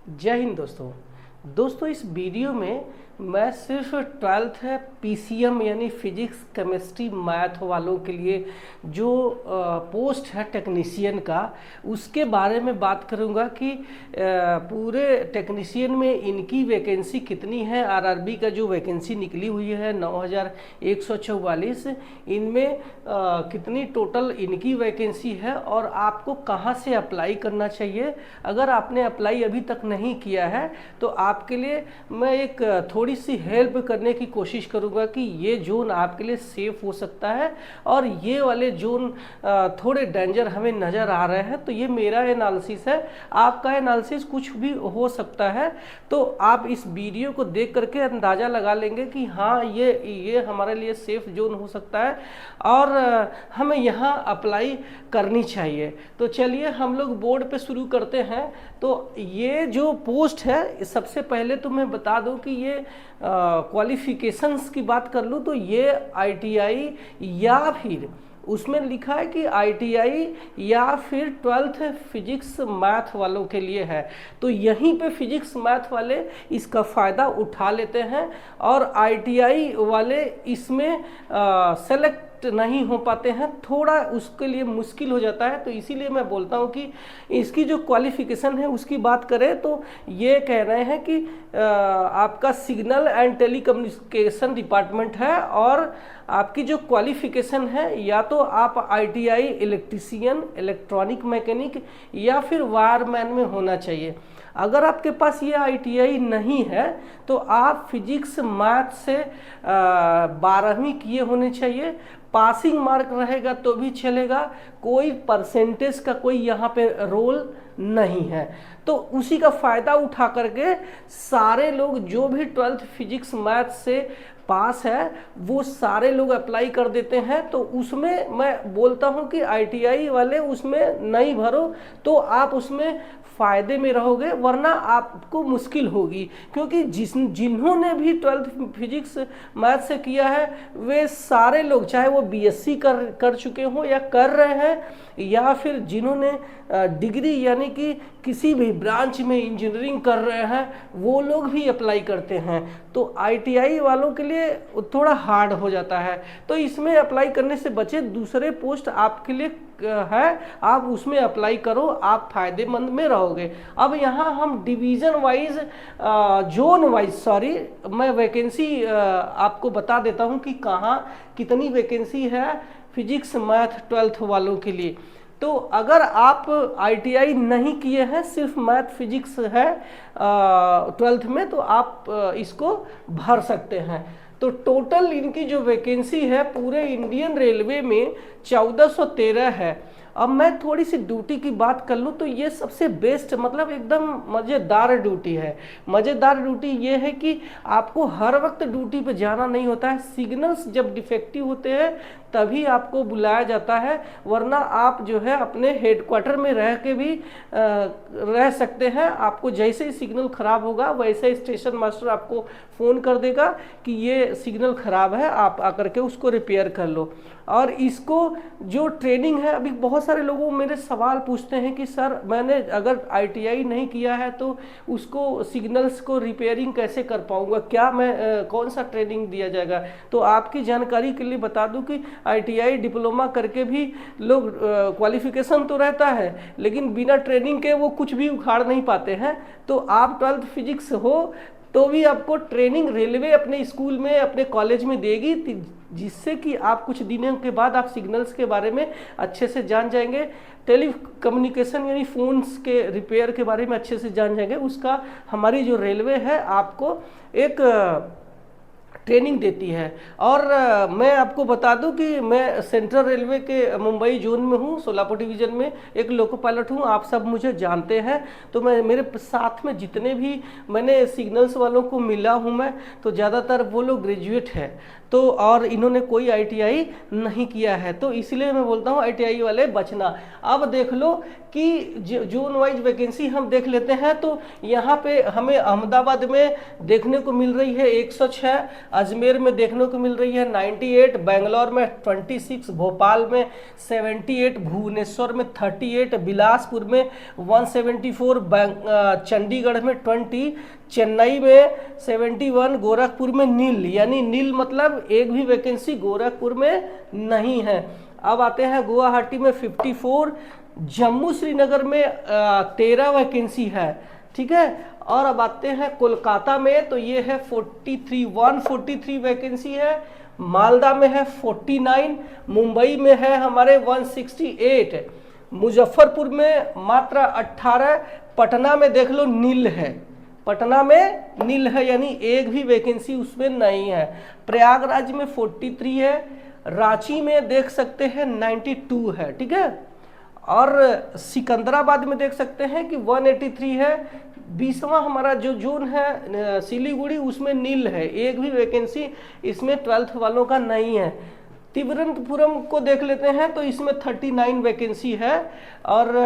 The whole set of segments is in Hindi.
जय हिंद दोस्तों इस वीडियो में मैं सिर्फ 12th है पीसीएम यानी फिजिक्स केमिस्ट्री मैथ वालों के लिए जो पोस्ट है टेक्नीशियन का उसके बारे में बात करूंगा कि पूरे टेक्नीशियन में इनकी वैकेंसी कितनी है। आरआरबी का जो वैकेंसी निकली हुई है 9144, इनमें कितनी टोटल इनकी वैकेंसी है और आपको कहां से अप्लाई करना चाहिए। अगर आपने अप्लाई अभी तक नहीं किया है तो आपके लिए मैं एक थोड़ी सी हेल्प करने की कोशिश करूंगा कि ये जोन आपके लिए सेफ हो सकता है और ये वाले जोन थोड़े डेंजर हमें नज़र आ रहे हैं। तो ये मेरा एनालिसिस है, आपका एनालिसिस कुछ भी हो सकता है। तो आप इस वीडियो को देख करके अंदाज़ा लगा लेंगे कि हाँ ये हमारे लिए सेफ जोन हो सकता है और हमें यहाँ अप्लाई करनी चाहिए। तो चलिए हम लोग बोर्ड पे शुरू करते हैं। तो ये जो पोस्ट है, सबसे पहले तो मैं बता दूं कि ये क्वालिफिकेशंस की बात कर लूँ तो ये आईटीआई या फिर उसमें लिखा है कि आईटीआई या फिर 12th फिजिक्स मैथ वालों के लिए है। तो यहीं पे फिजिक्स मैथ वाले इसका फ़ायदा उठा लेते हैं और आईटीआई वाले इसमें सेलेक्ट नहीं हो पाते हैं, थोड़ा उसके लिए मुश्किल हो जाता है। तो इसीलिए मैं बोलता हूँ कि इसकी जो क्वालिफिकेशन है उसकी बात करें तो ये कह रहे हैं कि आपका सिग्नल एंड टेलीकम्युनिकेशन डिपार्टमेंट है और आपकी जो क्वालिफिकेशन है या तो आप आईटीआई इलेक्ट्रीशियन, इलेक्ट्रॉनिक मैकेनिक या फिर वायरमैन में होना चाहिए। अगर आपके पास ये आईटीआई नहीं है तो आप फिजिक्स मैथ से 12वीं किए होने चाहिए। पासिंग मार्क रहेगा तो भी चलेगा, कोई परसेंटेज का कोई यहाँ पे रोल नहीं है। तो उसी का फ़ायदा उठा करके सारे लोग जो भी 12th फिजिक्स मैथ से पास है वो सारे लोग अप्लाई कर देते हैं। तो उसमें मैं बोलता हूं कि आईटीआई वाले उसमें नहीं भरो तो आप उसमें फ़ायदे में रहोगे, वरना आपको मुश्किल होगी। क्योंकि जिन्होंने भी 12th फिजिक्स मैथ से किया है वे सारे लोग, चाहे वो बीएससी कर चुके हों या कर रहे हैं या फिर जिन्होंने डिग्री यानी कि किसी भी ब्रांच में इंजीनियरिंग कर रहे हैं, वो लोग भी अप्लाई करते हैं। तो आईटीआई वालों के लिए थोड़ा हार्ड हो जाता है। तो इसमें अप्लाई करने से बचे, दूसरे पोस्ट आपके लिए है, आप उसमें अप्लाई करो, आप फायदेमंद में रहोगे। अब यहाँ हम डिवीज़न वाइज, जोन वाइज मैं वैकेंसी आपको बता देता हूँ कि कहाँ कितनी वैकेंसी है फिजिक्स मैथ 12th वालों के लिए। तो अगर आप आईटीआई नहीं किए हैं, सिर्फ मैथ फिजिक्स है 12th में, तो आप इसको भर सकते हैं। तो टोटल इनकी जो वैकेंसी है पूरे इंडियन रेलवे में 1413 है। अब मैं थोड़ी सी ड्यूटी की बात कर लूँ तो ये सबसे बेस्ट, मतलब एकदम मज़ेदार ड्यूटी है। मज़ेदार ड्यूटी ये है कि आपको हर वक्त ड्यूटी पे जाना नहीं होता है। सिग्नल्स जब डिफेक्टिव होते हैं तभी आपको बुलाया जाता है, वरना आप जो है अपने हेडक्वार्टर में रह के भी रह सकते हैं। आपको जैसे ही सिग्नल ख़राब होगा वैसे ही स्टेशन मास्टर आपको फ़ोन कर देगा कि ये सिग्नल ख़राब है, आप आकर के उसको रिपेयर कर लो। और इसको जो ट्रेनिंग है, अभी बहुत सारे लोगों मेरे सवाल पूछते हैं कि सर मैंने अगर आईटीआई नहीं किया है तो उसको सिग्नल्स को रिपेयरिंग कैसे कर पाऊंगा, क्या मैं कौन सा ट्रेनिंग दिया जाएगा। तो आपकी जानकारी के लिए बता दूं कि आईटीआई डिप्लोमा करके भी लोग, क्वालिफिकेशन तो रहता है लेकिन बिना ट्रेनिंग के वो कुछ भी उखाड़ नहीं पाते हैं। तो आप 12th फिजिक्स हो तो भी आपको ट्रेनिंग रेलवे अपने स्कूल में, अपने कॉलेज में देगी, जिससे कि आप कुछ दिनों के बाद आप सिग्नल्स के बारे में अच्छे से जान जाएंगे। टेली कम्युनिकेशन यानी फ़ोन्स के रिपेयर के बारे में अच्छे से जान जाएंगे। उसका हमारी जो रेलवे है आपको एक ट्रेनिंग देती है। और मैं आपको बता दूं कि मैं सेंट्रल रेलवे के मुंबई जोन में हूं, सोलापुर डिवीज़न में एक लोको पायलट हूं। आप सब मुझे जानते हैं। तो मैं, मेरे साथ में जितने भी मैंने सिग्नल्स वालों को मिला हूं मैं, तो ज़्यादातर वो लोग ग्रेजुएट हैं। तो और इन्होंने कोई ITI नहीं किया है, तो इसलिए मैं बोलता हूँ ITI वाले बचना। अब देख लो कि जोन वाइज वैकेंसी हम देख लेते हैं, तो यहाँ पे हमें अहमदाबाद में देखने को मिल रही है 106, अजमेर में देखने को मिल रही है 98, बेंगलोर में 26, भोपाल में 78, भुवनेश्वर में 38, बिलासपुर में 174, चंडीगढ़ में 20, चेन्नई में 71, गोरखपुर में नील, यानी नील मतलब एक भी वैकेंसी गोरखपुर में नहीं है। अब आते हैं गुवाहाटी में 54, जम्मू श्रीनगर में 13 वैकेंसी है, ठीक है। और अब आते हैं कोलकाता में, तो ये है 143 वैकेंसी है, मालदा में है 49, मुंबई में है हमारे 168, मुजफ्फरपुर में मात्र 18, पटना में देख लो नील है, पटना में नील है, यानी एक भी वैकेंसी उसमें नहीं है। प्रयागराज में 43 है, रांची में देख सकते हैं 92 है, ठीक है। और सिकंदराबाद में देख सकते हैं कि 183 है। 20वां हमारा जो जोन है सिलीगुड़ी, उसमें नील है, एक भी वैकेंसी इसमें 12th वालों का नहीं है। तिरुवनंतपुरम को देख लेते हैं, तो इसमें 39 वैकेंसी है, और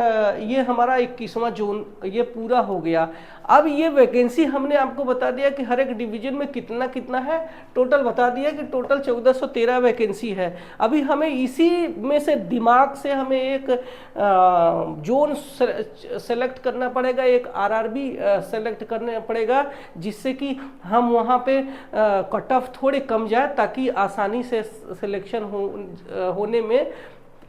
ये हमारा 21वां जोन ये पूरा हो गया। अब ये वैकेंसी हमने आपको बता दिया कि हर एक डिवीजन में कितना कितना है, टोटल बता दिया कि टोटल 1413 वैकेंसी है। अभी हमें इसी में से दिमाग से हमें एक जोन सेलेक्ट करना पड़ेगा, एक RRB सेलेक्ट करना पड़ेगा, जिससे कि हम वहाँ पे कट ऑफ थोड़े कम जाए, ताकि आसानी से सिलेक्शन होने में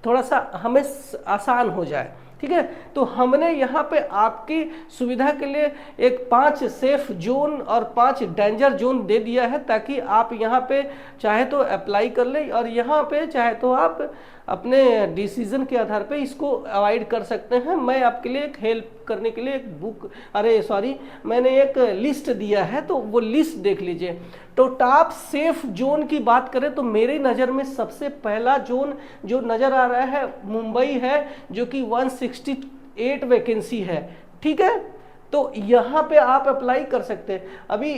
थोड़ा सा हमें आसान हो जाए, ठीक है। तो हमने यहाँ पे आपकी सुविधा के लिए एक 5 सेफ जोन और 5 डेंजर जोन दे दिया है, ताकि आप यहाँ पे चाहे तो अप्लाई कर ले, और यहाँ पे चाहे तो आप अपने डिसीजन के आधार पे इसको अवॉइड कर सकते हैं। मैं आपके लिए एक हेल्प करने के लिए एक मैंने एक लिस्ट दिया है, तो वो लिस्ट देख लीजिए। तो टॉप सेफ जोन की बात करें तो मेरी नज़र में सबसे पहला जोन जो नज़र आ रहा है मुंबई है, जो कि 168 वैकेंसी है, ठीक है। तो यहाँ पे आप अप्लाई कर सकते हैं। अभी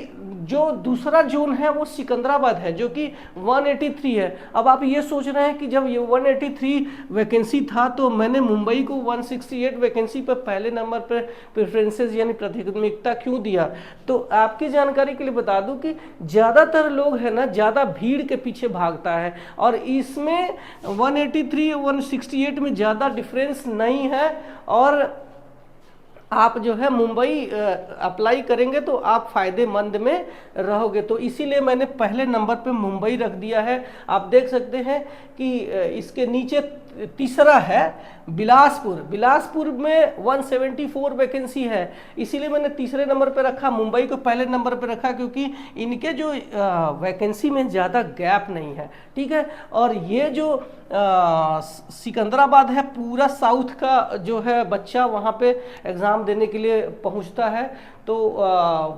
जो दूसरा जोन है वो सिकंदराबाद है, जो कि 183 है। अब आप ये सोच रहे हैं कि जब ये 183 वैकेंसी था, तो मैंने मुंबई को 168 वैकेंसी पर पहले नंबर पर प्रेफरेंसेस यानी प्राथमिकता क्यों दिया। तो आपकी जानकारी के लिए बता दूं कि ज़्यादातर लोग है ना, ज़्यादा भीड़ के पीछे भागता है, और इसमें 183 168 में ज़्यादा डिफरेंस नहीं है, और आप जो है मुंबई अप्लाई करेंगे तो आप फ़ायदेमंद में रहोगे। तो इसीलिए मैंने पहले नंबर पे मुंबई रख दिया है। आप देख सकते हैं कि इसके नीचे तीसरा है बिलासपुर में 174 वैकेंसी है, इसीलिए मैंने तीसरे नंबर पे रखा, मुंबई को पहले नंबर पे रखा, क्योंकि इनके जो वैकेंसी में ज़्यादा गैप नहीं है, ठीक है। और ये जो सिकंदराबाद है, पूरा साउथ का जो है बच्चा वहाँ पे एग्ज़ाम देने के लिए पहुँचता है, तो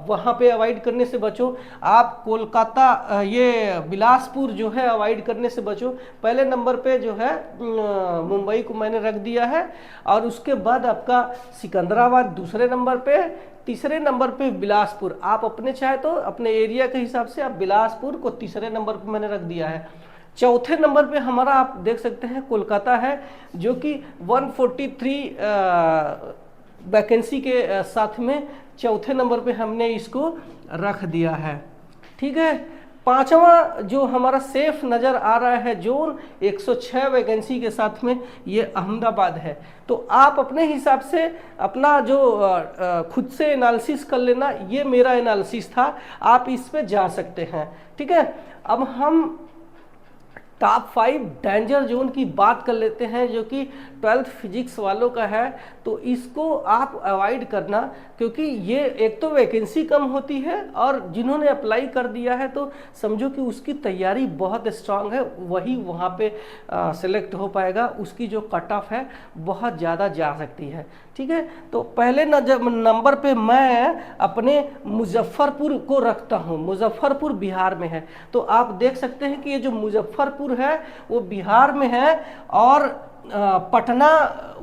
वहाँ पे अवॉइड करने से बचो। आप कोलकाता ये बिलासपुर जो है अवॉइड करने से बचो। पहले नंबर पे जो है मुंबई को मैंने रख दिया है, और उसके बाद आपका सिकंदराबाद दूसरे नंबर पे, तीसरे नंबर पे बिलासपुर। आप अपने चाहे तो अपने एरिया के हिसाब से आप बिलासपुर को तीसरे नंबर पे मैंने रख दिया है। चौथे नंबर पे हमारा आप देख सकते हैं कोलकाता है, जो कि 143 वैकेंसी के साथ में चौथे नंबर पे हमने इसको रख दिया है, ठीक है। पांचवा जो हमारा सेफ नज़र आ रहा है जोन 106 वैकेंसी के साथ में, ये अहमदाबाद है। तो आप अपने हिसाब से अपना जो खुद से एनालिसिस कर लेना, ये मेरा एनालिसिस था, आप इस पे जा सकते हैं, ठीक है। अब हम टॉप 5 डेंजर जोन की बात कर लेते हैं, जो कि 12th फिजिक्स वालों का है। तो इसको आप अवॉइड करना, क्योंकि ये एक तो वैकेंसी कम होती है, और जिन्होंने अप्लाई कर दिया है तो समझो कि उसकी तैयारी बहुत स्ट्रांग है, वही वहाँ पे सेलेक्ट हो पाएगा। उसकी जो कट ऑफ है बहुत ज़्यादा जा सकती है, ठीक है। तो पहले नंबर पे मैं अपने मुजफ्फरपुर को रखता हूँ। मुजफ्फरपुर बिहार में है, तो आप देख सकते हैं कि ये जो मुजफ्फरपुर है वो बिहार में है, और पटना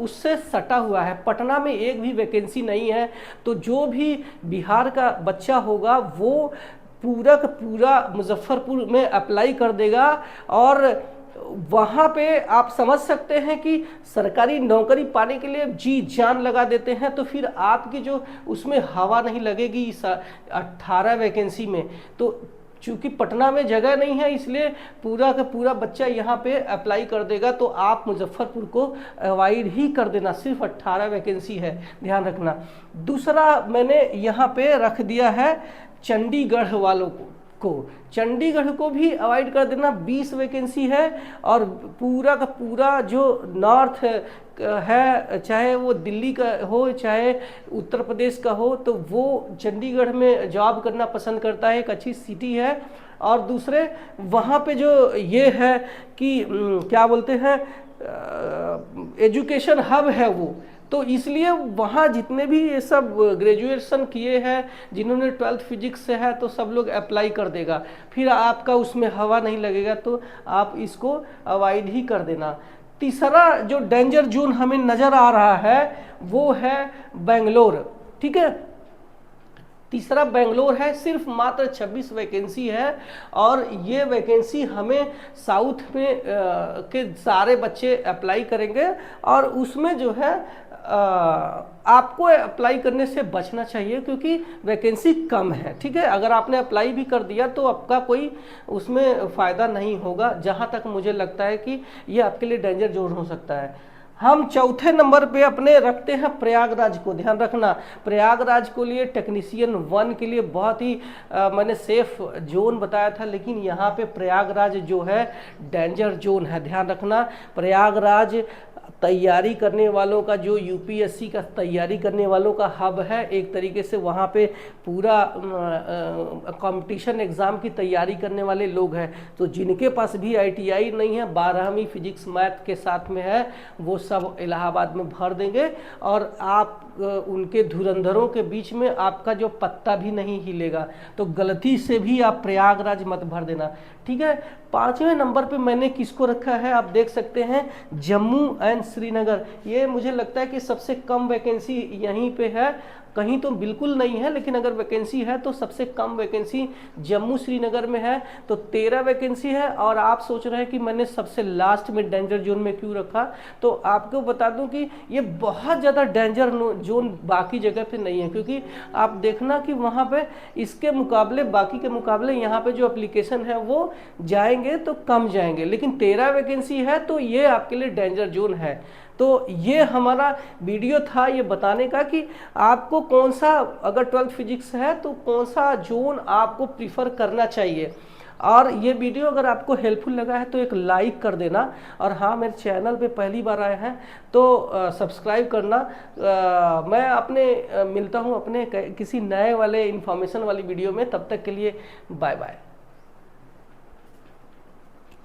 उससे सटा हुआ है। पटना में एक भी वैकेंसी नहीं है। तो जो भी बिहार का बच्चा होगा वो पूरा का पूरा मुजफ्फरपुर में अप्लाई कर देगा और वहाँ पे आप समझ सकते हैं कि सरकारी नौकरी पाने के लिए जी जान लगा देते हैं, तो फिर आपकी जो उसमें हवा नहीं लगेगी इस 18 वैकेंसी में। तो चूंकि पटना में जगह नहीं है इसलिए पूरा का पूरा बच्चा यहाँ पे अप्लाई कर देगा, तो आप मुजफ्फरपुर को अवॉइड ही कर देना। सिर्फ 18 वैकेंसी है, ध्यान रखना। दूसरा मैंने यहाँ पे रख दिया है चंडीगढ़ वालों को चंडीगढ़ को भी अवॉइड कर देना, 20 वैकेंसी है। और पूरा का पूरा जो नॉर्थ है, चाहे वो दिल्ली का हो चाहे उत्तर प्रदेश का हो, तो वो चंडीगढ़ में जॉब करना पसंद करता है, एक अच्छी सिटी है। और दूसरे वहाँ पे जो ये है कि क्या बोलते हैं, एजुकेशन हब है वो, तो इसलिए वहाँ जितने भी ये सब ग्रेजुएशन किए हैं, जिन्होंने 12th फिजिक्स से है, तो सब लोग अप्लाई कर देगा, फिर आपका उसमें हवा नहीं लगेगा, तो आप इसको अवॉइड ही कर देना। तीसरा जो डेंजर जोन हमें नज़र आ रहा है वो है बेंगलोर, ठीक है। तीसरा बेंगलोर है, सिर्फ मात्र 26 वैकेंसी है। और ये वैकेंसी हमें साउथ में के सारे बच्चे अप्लाई करेंगे, और उसमें जो है आपको अप्लाई करने से बचना चाहिए क्योंकि वैकेंसी कम है, ठीक है। अगर आपने अप्लाई भी कर दिया तो आपका कोई उसमें फ़ायदा नहीं होगा। जहाँ तक मुझे लगता है कि ये आपके लिए डेंजर जोन हो सकता है। हम चौथे नंबर पे अपने रखते हैं प्रयागराज को। ध्यान रखना, प्रयागराज को लिए टेक्नीशियन 1 के लिए बहुत ही मैंने सेफ जोन बताया था, लेकिन यहाँ पे प्रयागराज जो है डेंजर जोन है। ध्यान रखना, प्रयागराज तैयारी करने वालों का, जो यूपीएससी का तैयारी करने वालों का हब है एक तरीके से। वहाँ पे पूरा कंपटीशन एग्ज़ाम की तैयारी करने वाले लोग हैं। तो जिनके पास भी आईटीआई नहीं है, 12वीं फिजिक्स मैथ के साथ में है, वो सब इलाहाबाद में भर देंगे, और आप उनके धुरंधरों के बीच में आपका जो पत्ता भी नहीं हिलेगा। तो गलती से भी आप प्रयागराज मत भर देना, ठीक है। 5वें नंबर पे मैंने किसको रखा है, आप देख सकते हैं, जम्मू एंड श्रीनगर। ये मुझे लगता है कि सबसे कम वैकेंसी यहीं पे है, कहीं तो बिल्कुल नहीं है, लेकिन अगर वैकेंसी है तो सबसे कम वैकेंसी जम्मू श्रीनगर में है। तो 13 वैकेंसी है। और आप सोच रहे हैं कि मैंने सबसे लास्ट में डेंजर जोन में क्यों रखा, तो आपको बता दूं कि ये बहुत ज़्यादा डेंजर जोन बाकी जगह पे नहीं है, क्योंकि आप देखना कि वहाँ पे इसके मुकाबले, बाकी के मुकाबले यहाँ पे जो एप्लीकेशन है वो जाएंगे तो कम जाएंगे, लेकिन 13 वैकेंसी है, तो ये आपके लिए डेंजर जोन है। तो ये हमारा वीडियो था ये बताने का कि आपको कौन सा, अगर 12th फिजिक्स है तो कौन सा जोन आपको प्रीफर करना चाहिए। और ये वीडियो अगर आपको हेल्पफुल लगा है तो एक लाइक कर देना, और हाँ, मेरे चैनल पे पहली बार आए हैं तो सब्सक्राइब करना। मैं मिलता हूँ अपने किसी नए वाले इन्फॉर्मेशन वाली वीडियो में। तब तक के लिए बाय बाय।